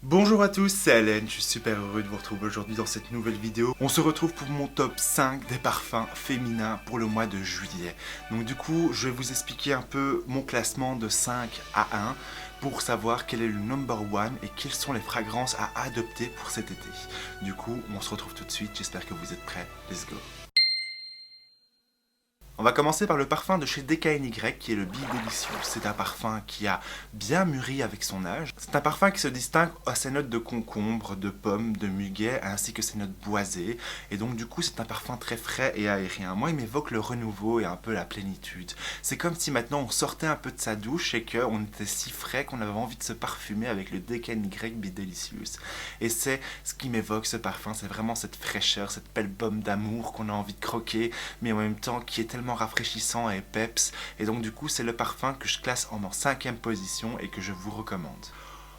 Bonjour à tous, c'est Allen, je suis super heureux de vous retrouver aujourd'hui dans cette nouvelle vidéo. On se retrouve pour mon top 5 des parfums féminins pour le mois de juillet. Donc du coup, je vais vous expliquer un peu mon classement de 5 à 1 pour savoir quel est le number one et quelles sont les fragrances à adopter pour cet été. Du coup, on se retrouve tout de suite, j'espère que vous êtes prêts, let's go. On va commencer par le parfum de chez DKNY qui est le Be Delicious. C'est un parfum qui a bien mûri avec son âge. C'est un parfum qui se distingue à ses notes de concombre, de pomme, de muguet ainsi que ses notes boisées. Et donc du coup c'est un parfum très frais et aérien. Moi il m'évoque le renouveau et un peu la plénitude. C'est comme si maintenant on sortait un peu de sa douche et qu'on était si frais qu'on avait envie de se parfumer avec le DKNY Be Delicious. Et c'est ce qui m'évoque ce parfum, c'est vraiment cette fraîcheur, cette belle pomme d'amour qu'on a envie de croquer mais en même temps qui est tellement rafraîchissant et peps, et donc du coup c'est le parfum que je classe en 5e position et que je vous recommande.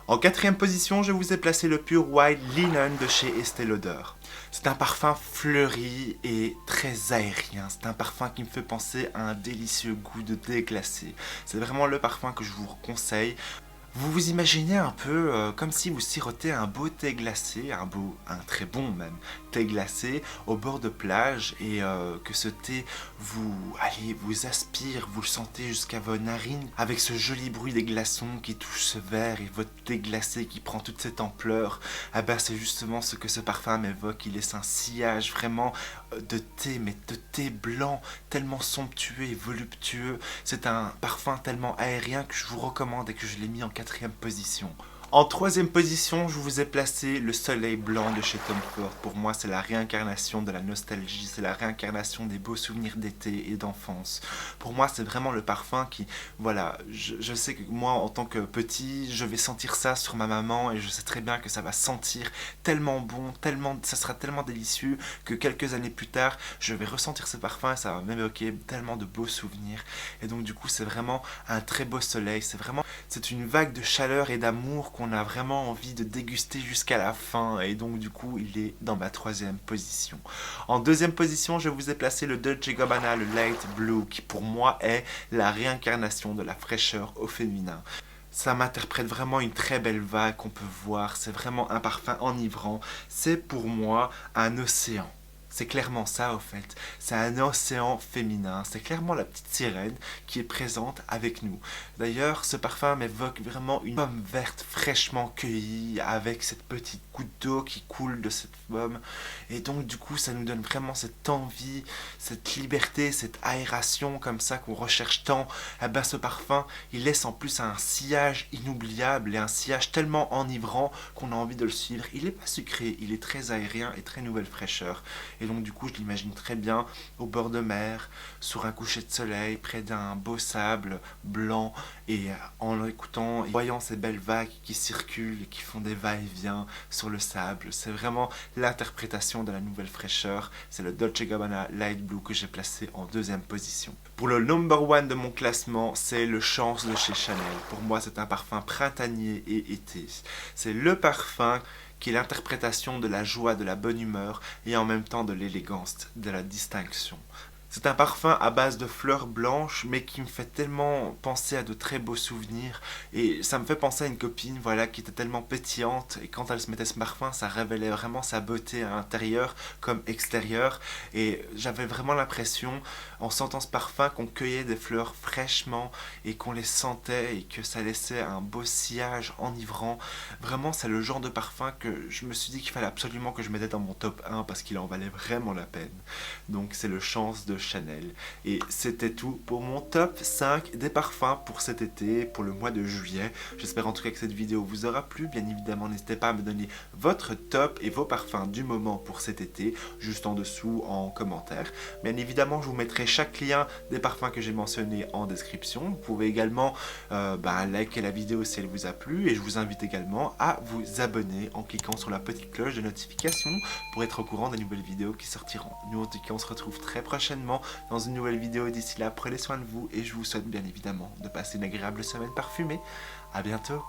En 4e position, je vous ai placé le Pure White Linen de chez Estée Lauder. C'est un parfum fleuri et très aérien, c'est un parfum qui me fait penser à un délicieux goût de thé glacé. C'est vraiment le parfum que je vous conseille. Vous vous imaginez un peu comme si vous sirotez un beau thé glacé, un très bon même, thé glacé au bord de plage et que ce thé vous aspire, vous le sentez jusqu'à vos narines avec ce joli bruit des glaçons qui touchent ce verre et votre thé glacé qui prend toute cette ampleur. Ah ben c'est justement ce que ce parfum m'évoque, il laisse un sillage vraiment de thé, mais de thé blanc, tellement somptueux et voluptueux. C'est un parfum tellement aérien que je vous recommande et que je l'ai mis en 4e position. En 3e position, je vous ai placé le Soleil Blanc de chez Tom Ford. Pour moi, c'est la réincarnation de la nostalgie, c'est la réincarnation des beaux souvenirs d'été et d'enfance. Pour moi, c'est vraiment le parfum qui, voilà, je sais que moi, en tant que petit, je vais sentir ça sur ma maman et je sais très bien que ça va sentir tellement bon, ça sera tellement délicieux que quelques années plus tard, je vais ressentir ce parfum et ça va m'évoquer tellement de beaux souvenirs. Et donc, du coup, c'est vraiment un très beau soleil, c'est une vague de chaleur et d'amour qu'on a vraiment envie de déguster jusqu'à la fin, et donc du coup il est dans ma 3e position. En 2e position, je vous ai placé le Dolce & Gabbana, le Light Blue, qui pour moi est la réincarnation de la fraîcheur au féminin. Ça m'interprète vraiment une très belle vague qu'on peut voir, c'est vraiment un parfum enivrant, c'est pour moi un océan. C'est clairement ça au fait, c'est un océan féminin, c'est clairement la petite sirène qui est présente avec nous. D'ailleurs, ce parfum m'évoque vraiment une pomme verte fraîchement cueillie avec cette petite goutte d'eau qui coule de cette pomme. Et donc du coup, ça nous donne vraiment cette envie, cette liberté, cette aération comme ça qu'on recherche tant. Eh ben, ce parfum, il laisse en plus un sillage inoubliable et un sillage tellement enivrant qu'on a envie de le suivre. Il n'est pas sucré, il est très aérien et très nouvelle fraîcheur. Et donc du coup je l'imagine très bien au bord de mer, sur un coucher de soleil, près d'un beau sable blanc, et en l'écoutant et voyant ces belles vagues qui circulent et qui font des va-et-vient sur le sable. C'est vraiment l'interprétation de la nouvelle fraîcheur. C'est le Dolce & Gabbana Light Blue que j'ai placé en 2e position. Pour le number one de mon classement, c'est le Chance de chez Chanel. Pour moi c'est un parfum printanier et été. C'est le parfum qui est l'interprétation de la joie, de la bonne humeur et en même temps de l'élégance, de la distinction. C'est un parfum à base de fleurs blanches, mais qui me fait tellement penser à de très beaux souvenirs. Et ça me fait penser à une copine, voilà, qui était tellement pétillante. Et quand elle se mettait ce parfum, ça révélait vraiment sa beauté à l'intérieur comme extérieur. Et j'avais vraiment l'impression, en sentant ce parfum, qu'on cueillait des fleurs fraîchement et qu'on les sentait et que ça laissait un beau sillage enivrant. Vraiment, c'est le genre de parfum que je me suis dit qu'il fallait absolument que je mettais dans mon top 1 parce qu'il en valait vraiment la peine. Donc c'est le Chance de Chanel. Et c'était tout pour mon top 5 des parfums pour cet été, pour le mois de juillet. J'espère en tout cas que cette vidéo vous aura plu. Bien évidemment, n'hésitez pas à me donner votre top et vos parfums du moment pour cet été, juste en dessous en commentaire. Bien évidemment, je vous mettrai chaque lien des parfums que j'ai mentionnés en description. Vous pouvez également liker la vidéo si elle vous a plu, et je vous invite également à vous abonner en cliquant sur la petite cloche de notification pour être au courant des nouvelles vidéos qui sortiront. Nous en tout cas, on se retrouve très prochainement dans une nouvelle vidéo. D'ici là, prenez soin de vous et je vous souhaite bien évidemment de passer une agréable semaine parfumée. À bientôt.